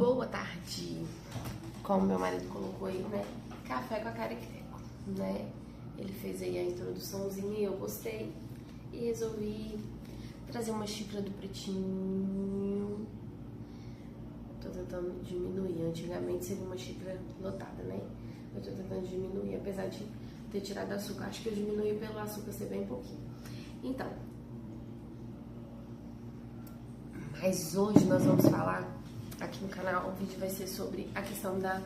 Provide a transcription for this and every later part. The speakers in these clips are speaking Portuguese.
Boa tarde. Como meu marido colocou aí, né? Café com a Cariqueco, né? Ele fez aí a introduçãozinha e eu gostei. E resolvi trazer uma xícara do Pretinho. Tô tentando diminuir. Antigamente seria uma xícara lotada, né? Eu tô tentando diminuir, apesar de ter tirado açúcar. Acho que eu diminui pelo açúcar ser bem pouquinho. Então, mas hoje nós vamos falar aqui no canal, o vídeo vai ser sobre a questão da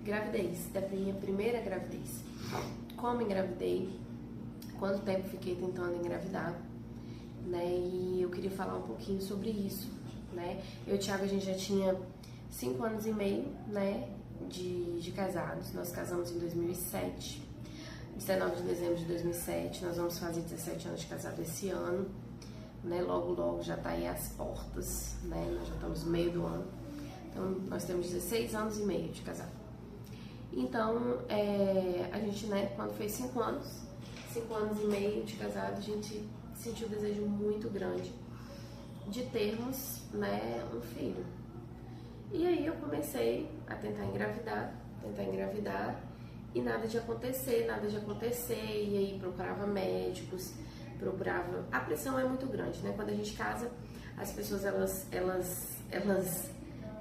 gravidez, da minha primeira gravidez. Como engravidei, quanto tempo fiquei tentando engravidar, né? E eu queria falar um pouquinho sobre isso, né? Eu e o Thiago, a gente já tinha 5 anos e meio, né, de casados. Nós casamos em 2007, 19 de dezembro de 2007. Nós vamos fazer 17 anos de casado esse ano, né? Logo já tá aí às portas, né? Nós já estamos no meio do ano. Então, nós temos 16 anos e meio de casado. Então, a gente, né, quando fez 5 anos e meio de casado, a gente sentiu um desejo muito grande de termos, né, um filho. E aí eu comecei a tentar engravidar, e nada de acontecer, e aí procurava médicos, a pressão é muito grande, né? Quando a gente casa, as pessoas, elas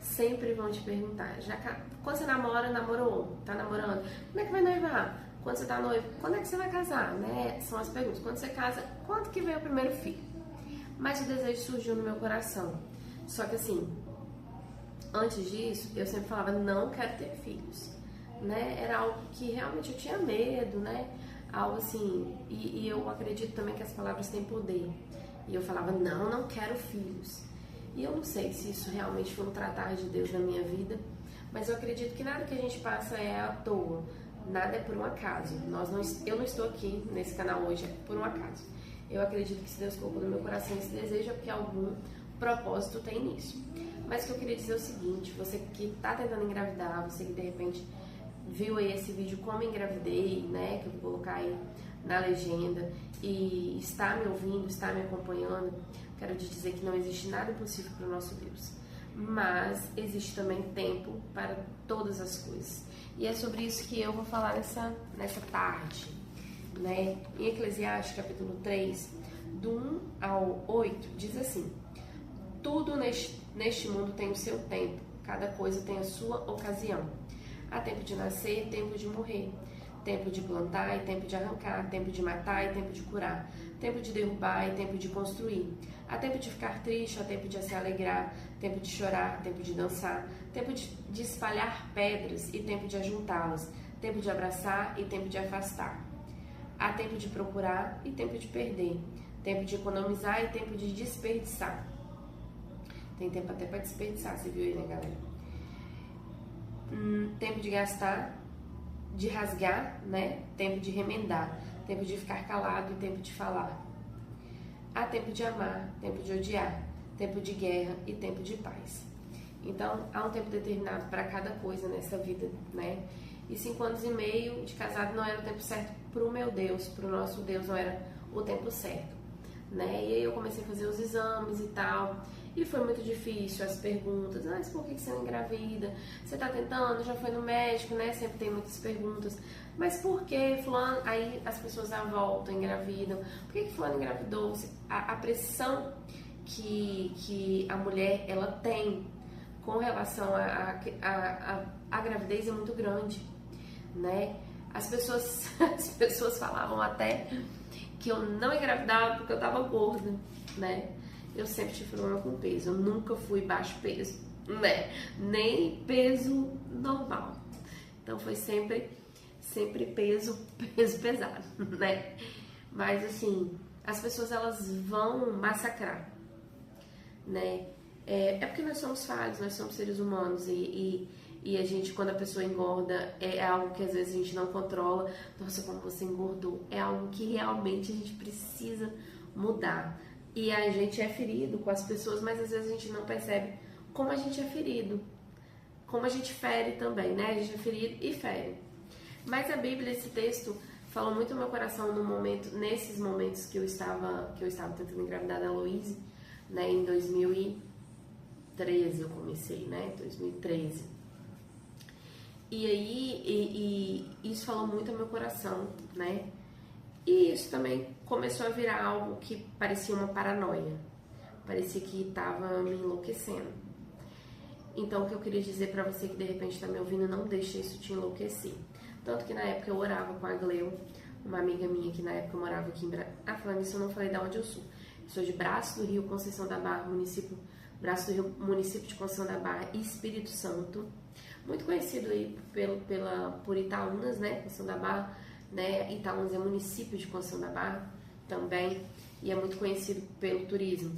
sempre vão te perguntar, quando você namorou, tá namorando, quando é que vai noivar? Quando você tá noivo, quando é que você vai casar, né? São as perguntas. Quando você casa, quando que vem o primeiro filho? Mas o desejo surgiu no meu coração. Só que assim, antes disso, eu sempre falava, não quero ter filhos, né? Era algo que realmente eu tinha medo, né? Algo assim, e eu acredito também que as palavras têm poder. E eu falava, não quero filhos. E eu não sei se isso realmente foi um tratar de Deus na minha vida, mas eu acredito que nada que a gente passa é à toa, nada é por um acaso. Eu não estou aqui nesse canal hoje por um acaso. Eu acredito que se Deus colocou no meu coração esse desejo é porque algum propósito tem nisso. Mas o que eu queria dizer é o seguinte, você que está tentando engravidar, você que de repente viu aí esse vídeo Como Engravidei, né, que eu vou colocar aí na legenda, e está me ouvindo, está me acompanhando, quero te dizer que não existe nada impossível para o nosso Deus, mas existe também tempo para todas as coisas, e é sobre isso que eu vou falar nessa tarde, né? Em Eclesiastes capítulo 3, do 1 ao 8, diz assim: tudo neste mundo tem o seu tempo, cada coisa tem a sua ocasião. Há tempo de nascer, tempo de morrer, tempo de plantar e tempo de arrancar, tempo de matar e tempo de curar, tempo de derrubar e tempo de construir. Há tempo de ficar triste, há tempo de se alegrar, tempo de chorar, tempo de dançar, tempo de espalhar pedras e tempo de ajuntá-las, tempo de abraçar e tempo de afastar. Há tempo de procurar e tempo de perder, tempo de economizar e tempo de desperdiçar. Tem tempo até para desperdiçar, você viu aí, né, galera? Tempo de gastar, de rasgar, né? Tempo de remendar, tempo de ficar calado e tempo de falar. Há tempo de amar, tempo de odiar, tempo de guerra e tempo de paz. Então, há um tempo determinado para cada coisa nessa vida, né? E 5 anos e meio de casado não era o tempo certo para o meu Deus, para o nosso Deus, não era o tempo certo, né? E aí eu comecei a fazer os exames e tal. E foi muito difícil, as perguntas, mas por que você não engravida? Você tá tentando, já foi no médico, né? Sempre tem muitas perguntas. Mas por que fulano? Aí as pessoas voltam, engravidam. Por que fulano engravidou? A pressão que a mulher, ela tem com relação à gravidez é muito grande, né? As pessoas falavam até que eu não engravidava porque eu tava gorda, né? Eu sempre tive problema com peso, eu nunca fui baixo peso, né? Nem peso normal. Então foi sempre peso pesado, né? Mas assim, as pessoas, elas vão massacrar, né? É porque nós somos falhos, nós somos seres humanos e a gente, quando a pessoa engorda, é algo que às vezes a gente não controla. Nossa, como você engordou, é algo que realmente a gente precisa mudar. E a gente é ferido com as pessoas, mas às vezes a gente não percebe como a gente é ferido, como a gente fere também, né? A gente é ferido e fere. Mas a Bíblia, esse texto, falou muito no meu coração nesses momentos que eu estava tentando engravidar da Louise, né, em 2013, 2013 eu comecei, né? 2013. E aí, isso falou muito ao meu coração, né? E isso também começou a virar algo que parecia uma paranoia. Parecia que estava me enlouquecendo. Então, o que eu queria dizer pra você que de repente está me ouvindo, não deixe isso te enlouquecer. Tanto que na época eu orava com a Gleu, uma amiga minha que na época morava aqui em falando isso, eu não falei de onde eu sou. Eu sou de Braço do Rio, Conceição da Barra, Braço do Rio, município de Conceição da Barra e Espírito Santo. Muito conhecido aí por Itaúnas, né? Conceição da Barra, né? Itaúnas é município de Conceição da Barra também, e é muito conhecido pelo turismo,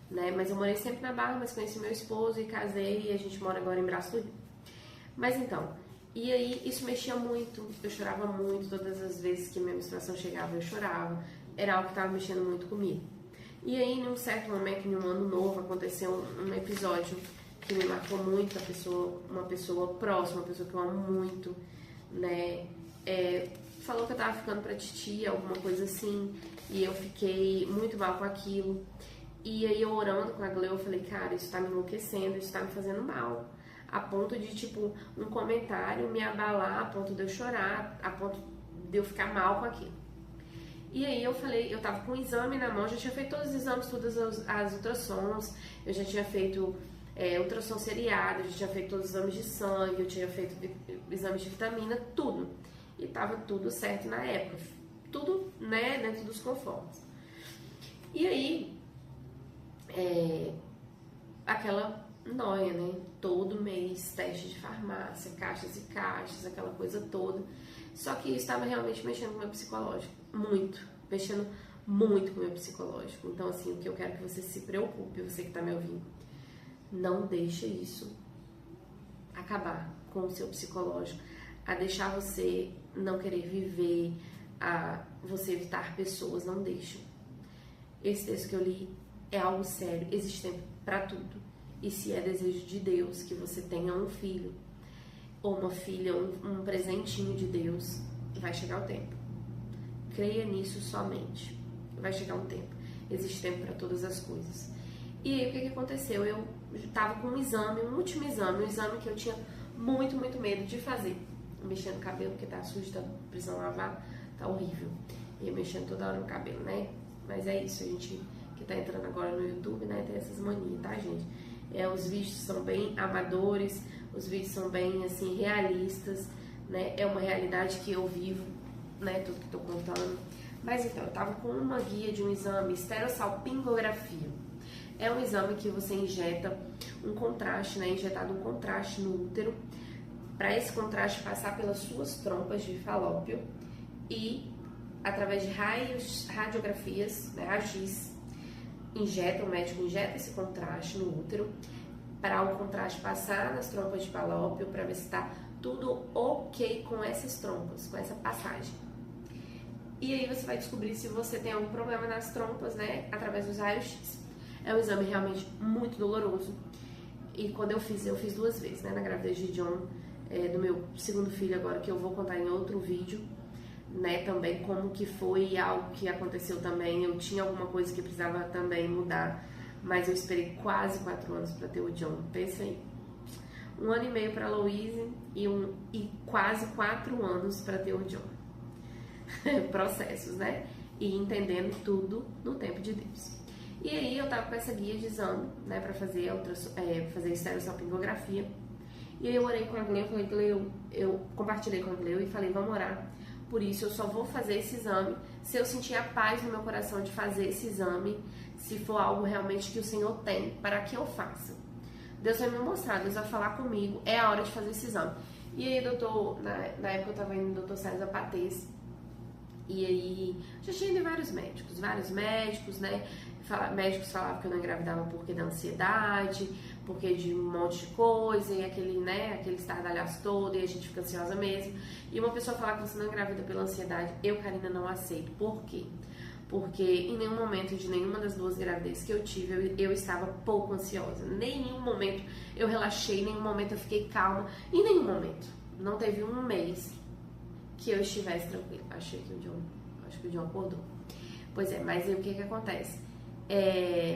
né? Mas eu morei sempre na Barra, mas conheci meu esposo e casei, e a gente mora agora em Braço do Rio. Mas então, e aí isso mexia muito, eu chorava muito, todas as vezes que minha menstruação chegava eu chorava, era algo que estava mexendo muito comigo. E aí, num certo momento, em um ano novo, aconteceu um episódio que me marcou muito, uma pessoa próxima, uma pessoa que eu amo muito, né? Falou que eu tava ficando pra titia, alguma coisa assim, e eu fiquei muito mal com aquilo. E aí, eu orando com a Gleu, eu falei, cara, isso tá me enlouquecendo, isso tá me fazendo mal. A ponto de, tipo, um comentário me abalar, a ponto de eu chorar, a ponto de eu ficar mal com aquilo. E aí eu falei, eu tava com um exame na mão, já tinha feito todos os exames, todas as ultrassons, eu já tinha feito ultrassom seriado, eu já tinha feito todos os exames de sangue, eu tinha feito exames de vitamina, tudo. E tava tudo certo na época, tudo, né, dentro dos conformes. E aí, aquela nóia, né, todo mês, teste de farmácia, caixas e caixas, aquela coisa toda. Só que isso estava realmente mexendo com o meu psicológico, mexendo muito com o meu psicológico. Então, assim, o que eu quero que você se preocupe, você que tá me ouvindo, não deixe isso acabar com o seu psicológico, a deixar você não querer viver, a você evitar pessoas, não deixe. Esse texto que eu li é algo sério, existe tempo para tudo. E se é desejo de Deus que você tenha um filho, ou uma filha, um presentinho de Deus, vai chegar o tempo. Creia nisso somente. Vai chegar um tempo. Existe tempo para todas as coisas. E aí, o que aconteceu? Eu estava com um exame, um último exame, um exame que eu tinha muito, muito medo de fazer. Mexendo no cabelo, porque tá sujo, tá precisando lavar, tá horrível. E eu mexendo toda hora no cabelo, né? Mas é isso, a gente que tá entrando agora no YouTube, né, tem essas manias, tá, gente? Os vídeos são bem amadores, os vídeos são bem, assim, realistas, né? É uma realidade que eu vivo, né? Tudo que tô contando. Mas então, eu tava com uma guia de um exame, esterosalpingografia. É um exame que você injeta um contraste, né? Injetado um contraste no útero, para esse contraste passar pelas suas trompas de falópio e, através de radiografias, né, raios-x, o médico injeta esse contraste no útero para o contraste passar nas trompas de falópio para ver se está tudo ok com essas trompas, com essa passagem. E aí você vai descobrir se você tem algum problema nas trompas, né, através dos raios-x. É um exame realmente muito doloroso. E quando eu fiz 2 vezes, né, na gravidez de John, do meu segundo filho agora, que eu vou contar em outro vídeo, né, também como que foi algo que aconteceu também. Eu tinha alguma coisa que precisava também mudar, mas eu esperei quase 4 anos para ter o John. Pensa aí, 1 ano e meio para a Louise e quase 4 anos para ter o John. Processos, né? E entendendo tudo no tempo de Deus. E aí eu tava com essa guia de exame, né, para fazer esterosalpingografia. E aí eu orei com a Gleu, falei, Gleu, eu compartilhei com a Gleu e falei, vamos orar. Por isso eu só vou fazer esse exame se eu sentir a paz no meu coração de fazer esse exame, se for algo realmente que o Senhor tem para que eu faça. Deus vai me mostrar, Deus vai falar comigo, é a hora de fazer esse exame. E aí, na época eu tava indo no Dr. César Patês, e aí já tinha ido vários médicos, né? Médicos falavam que eu não engravidava porque da ansiedade, porque de um monte de coisa, e aquele estardalhaço todo, e a gente fica ansiosa mesmo. E uma pessoa falar que você não engravida pela ansiedade, eu, Karina, não aceito. Por quê? Porque em nenhum momento de nenhuma das 2 gravidezes que eu tive, eu estava pouco ansiosa. Em nenhum momento eu relaxei, em nenhum momento eu fiquei calma, em nenhum momento. Não teve um mês que eu estivesse tranquila. Acho que o John acordou. Pois é, mas aí o que acontece?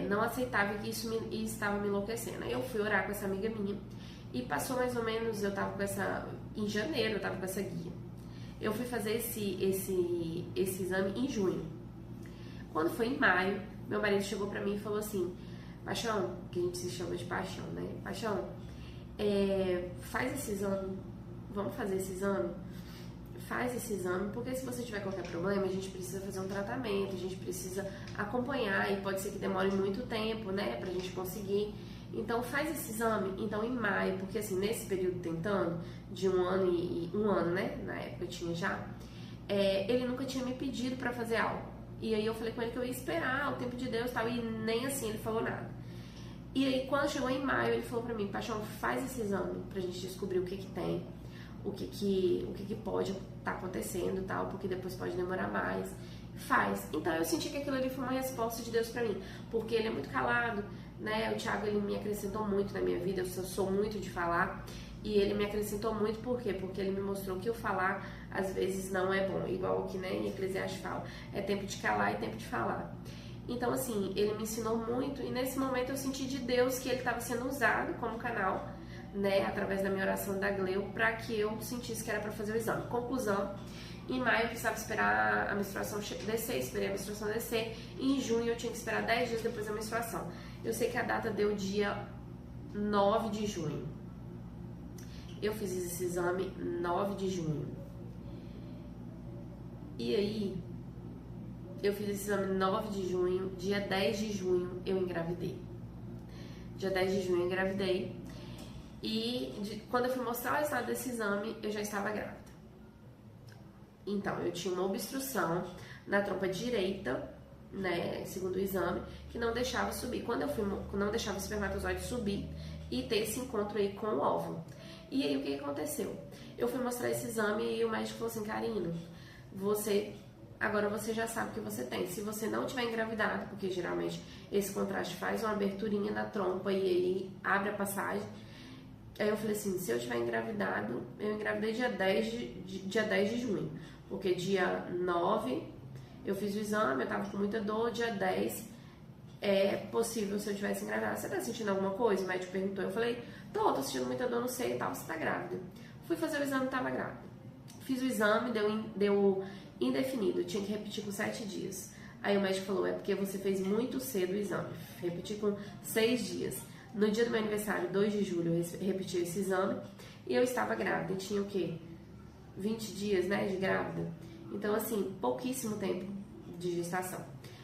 não aceitava que isso estava me enlouquecendo. Aí eu fui orar com essa amiga minha e passou mais ou menos, em janeiro eu tava com essa guia. Eu fui fazer esse exame em junho. Quando foi em maio, meu marido chegou pra mim e falou assim: Paixão, que a gente se chama de Paixão, né? Paixão, faz esse exame, vamos fazer esse exame? Faz esse exame, porque se você tiver qualquer problema, a gente precisa fazer um tratamento, a gente precisa acompanhar e pode ser que demore muito tempo, né, pra gente conseguir. Então faz esse exame, então em maio, porque assim, nesse período tentando, de um ano, né, na época eu tinha já, ele nunca tinha me pedido pra fazer algo. E aí eu falei com ele que eu ia esperar o tempo de Deus e tal, e nem assim ele falou nada. E aí quando chegou em maio, ele falou pra mim: Paixão, faz esse exame pra gente descobrir o que que tem, o que pode estar acontecendo e tal, porque depois pode demorar mais. Faz. Então eu senti que aquilo ali foi uma resposta de Deus pra mim, porque ele é muito calado, né? O Thiago, ele me acrescentou muito na minha vida, eu sou muito de falar, e ele me acrescentou muito, por quê? Porque ele me mostrou que o falar às vezes não é bom, igual que, né, em Eclesiastes fala, é tempo de calar e tempo de falar. Então assim, ele me ensinou muito, e nesse momento eu senti de Deus que ele estava sendo usado como canal, né, através da minha oração da Gleu, para que eu sentisse que era para fazer o exame. Conclusão: em maio eu precisava esperar a menstruação descer, esperei a menstruação descer, e em junho eu tinha que esperar 10 dias depois da menstruação. Eu sei que a data deu dia 9 de junho. Eu fiz esse exame 9 de junho. E aí, eu fiz esse exame 9 de junho, dia 10 de junho eu engravidei. Dia 10 de junho eu engravidei. E quando eu fui mostrar o resultado desse exame, eu já estava grávida. Então, eu tinha uma obstrução na trompa direita, né, segundo o exame, que não deixava subir. Não deixava o espermatozoide subir e ter esse encontro aí com o óvulo. E aí, o que aconteceu? Eu fui mostrar esse exame e o médico falou assim: Karina, agora você já sabe o que você tem. Se você não tiver engravidado, porque geralmente esse contraste faz uma aberturinha na trompa e aí abre a passagem. Aí eu falei assim: se eu tiver engravidado, eu engravidei dia 10 de junho, porque dia 9 eu fiz o exame, eu tava com muita dor, dia 10 é possível se eu tivesse engravidado. Você tá sentindo alguma coisa? O médico perguntou, eu falei: tô sentindo muita dor, não sei e tal, você tá grávida. Fui fazer o exame e tava grávida. Fiz o exame, deu indefinido, tinha que repetir com 7 dias. Aí o médico falou: é porque você fez muito cedo o exame, repeti com 6 dias. No dia do meu aniversário, 2 de julho, eu repeti esse exame e eu estava grávida. E tinha o quê? 20 dias, né, de grávida. Então, assim, pouquíssimo tempo de gestação.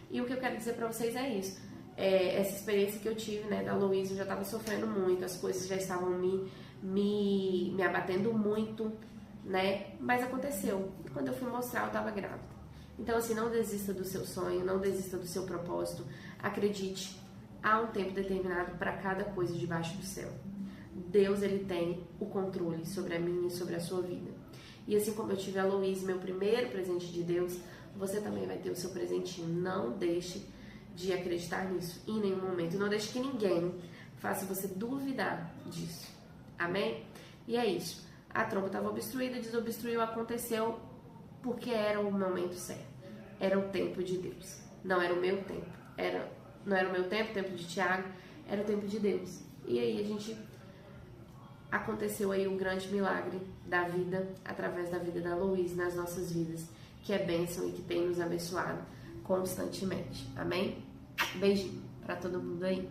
E o que eu quero dizer pra vocês é isso. Essa experiência que eu tive, né, da Luísa, eu já estava sofrendo muito, as coisas já estavam me abatendo muito, né? Mas aconteceu. E quando eu fui mostrar, eu estava grávida. Então, assim, não desista do seu sonho, não desista do seu propósito. Acredite. Há um tempo determinado para cada coisa debaixo do céu. Deus, ele tem o controle sobre a minha e sobre a sua vida. E assim como eu tive a Luísa, meu primeiro presente de Deus, você também vai ter o seu presentinho. Não deixe de acreditar nisso em nenhum momento. Não deixe que ninguém faça você duvidar disso. Amém? E é isso. A trompa estava obstruída, desobstruiu, aconteceu porque era o momento certo. Era o tempo de Deus. Não era o meu tempo. Não era o meu tempo, o tempo de Thiago, era o tempo de Deus. E aí aconteceu aí um grande milagre da vida, através da vida da Luísa nas nossas vidas, que é bênção e que tem nos abençoado constantemente. Amém? Beijinho pra todo mundo aí.